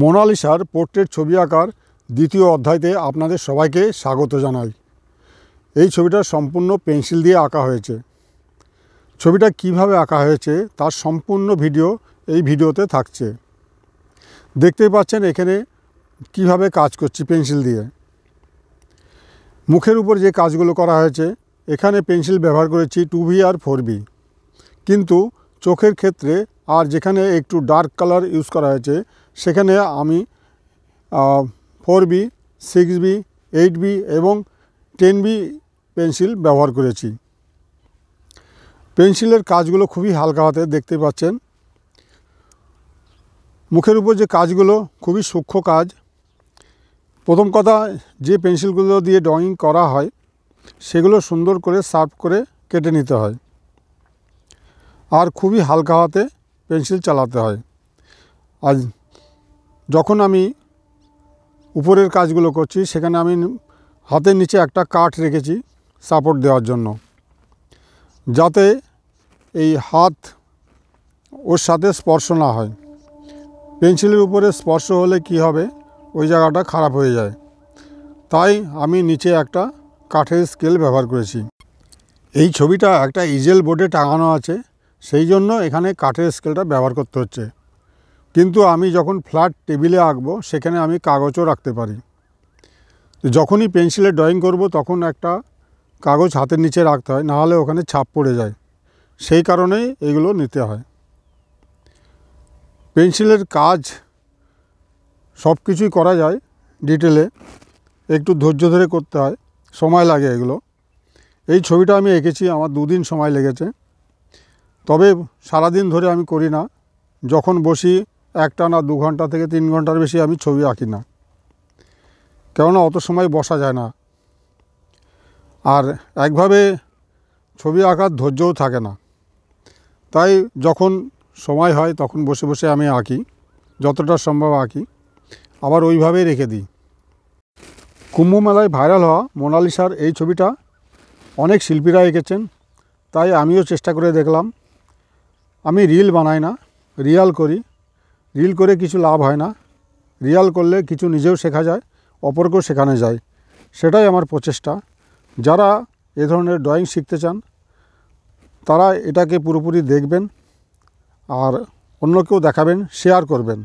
মোনালিসার portrait ছবি আঁকার দ্বিতীয় অধ্যায়তে আপনাদের সবাইকে স্বাগত জানাই। এই ছবিটা সম্পূর্ণ পেন্সিল দিয়ে আঁকা হয়েছে। ছবিটা কিভাবে আঁকা হয়েছে তার সম্পূর্ণ ভিডিও এই ভিডিওতে থাকছে। দেখতেই পাচ্ছেন এখানে কিভাবে কাজ করছি পেন্সিল দিয়ে। মুখের উপর যে কাজগুলো করা হয়েছে এখানে পেন্সিল ব্যবহার করেছি 2B আর 4B, কিন্তু চোখের ক্ষেত্রে আর যেখানে একটু ডার্ক কালার ইউজ করা হয়েছে সেখানে আমি 4B, 6B, 8B এবং 10B পেন্সিল ব্যবহার করেছি। পেন্সিলের কাজগুলো খুবই হালকা হাতে দেখতে পাচ্ছেন। মুখের উপর যে কাজগুলো খুবই সূক্ষ্ম কাজ। প্রথম কথা, যে পেন্সিলগুলো দিয়ে ড্রয়িং করা হয় সেগুলো সুন্দর করে শার্প করে কেটে নিতে হয়, আর খুবই হালকা হাতে পেন্সিল চালাতে হয়। আজ যখন আমি উপরের কাজগুলো করছি সেখানে আমি হাতের নিচে একটা কাঠ রেখেছি সাপোর্ট দেওয়ার জন্য, যাতে এই হাত ওর সাথে স্পর্শ না হয়। পেন্সিলের উপরে স্পর্শ হলে কি হবে, ওই জায়গাটা খারাপ হয়ে যায়। তাই আমি নিচে একটা কাঠের স্কেল ব্যবহার করেছি। এই ছবিটা একটা ইজেল বোর্ডে টাঙানো আছে, সেই জন্য এখানে কাঠের স্কেলটা ব্যবহার করতে হচ্ছে। কিন্তু আমি যখন ফ্ল্যাট টেবিলে আঁকবো সেখানে আমি কাগজও রাখতে পারি। যখনই পেন্সিলে ড্রয়িং করব তখন একটা কাগজ হাতের নিচে রাখতে হয়, নাহলে ওখানে ছাপ পড়ে যায়। সেই কারণেই এগুলো নিতে হয়। পেন্সিলের কাজ সব কিছুই করা যায় ডিটেলে, একটু ধৈর্য ধরে করতে হয়, সময় লাগে এগুলো। এই ছবিটা আমি এঁকেছি, আমার 2 দিন সময় লেগেছে। তবে সারাদিন ধরে আমি করি না, যখন বসি একটানা 2 ঘন্টা থেকে 3 ঘন্টার বেশি আমি ছবি আঁকি না, কেননা অত সময় বসা যায় না, আর একভাবে ছবি আঁকার ধৈর্যও থাকে না। তাই যখন সময় হয় তখন বসে বসে আমি আঁকি, যতটা সম্ভব আঁকি, আবার ওইভাবেই রেখে দিই। কুম্ভ মেলায় ভাইরাল হওয়া মোনালিসার এই ছবিটা অনেক শিল্পীরা এঁকেছেন, তাই আমিও চেষ্টা করে দেখলাম। আমি রিল বানাই না, রিয়াল করি। রিল করে কিছু লাভ হয় না, রিয়াল করলে কিছু নিজেও শেখা যায়, অপরকেও শেখানো যায়। সেটাই আমার প্রচেষ্টা। যারা এ ধরনের ড্রয়িং শিখতে চান তারা এটাকে পুরোপুরি দেখবেন আর অন্যকেও দেখাবেন, শেয়ার করবেন,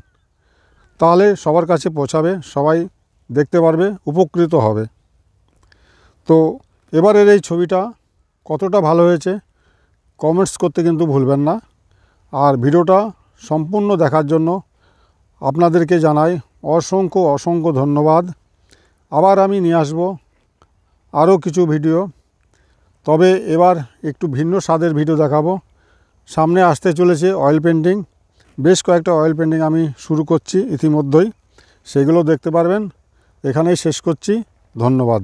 তাহলে সবার কাছে পৌঁছাবে, সবাই দেখতে পারবে, উপকৃত হবে। তো এবারের এই ছবিটা কতটা ভালো হয়েছে কমেন্টস করতে কিন্তু ভুলবেন না। আর ভিডিওটা সম্পূর্ণ দেখার জন্য আপনাদেরকে জানাই অসংখ্য অসংখ্য ধন্যবাদ। আবার আমি নিয়ে আসব আরও কিছু ভিডিও, তবে এবার একটু ভিন্ন স্বাদের ভিডিও দেখাবো। সামনে আসতে চলেছে অয়েল পেন্টিং, বেশ কয়েকটা অয়েল পেন্টিং আমি শুরু করছি ইতিমধ্যেই, সেগুলো দেখতে পারবেন। এখানেই শেষ করছি, ধন্যবাদ।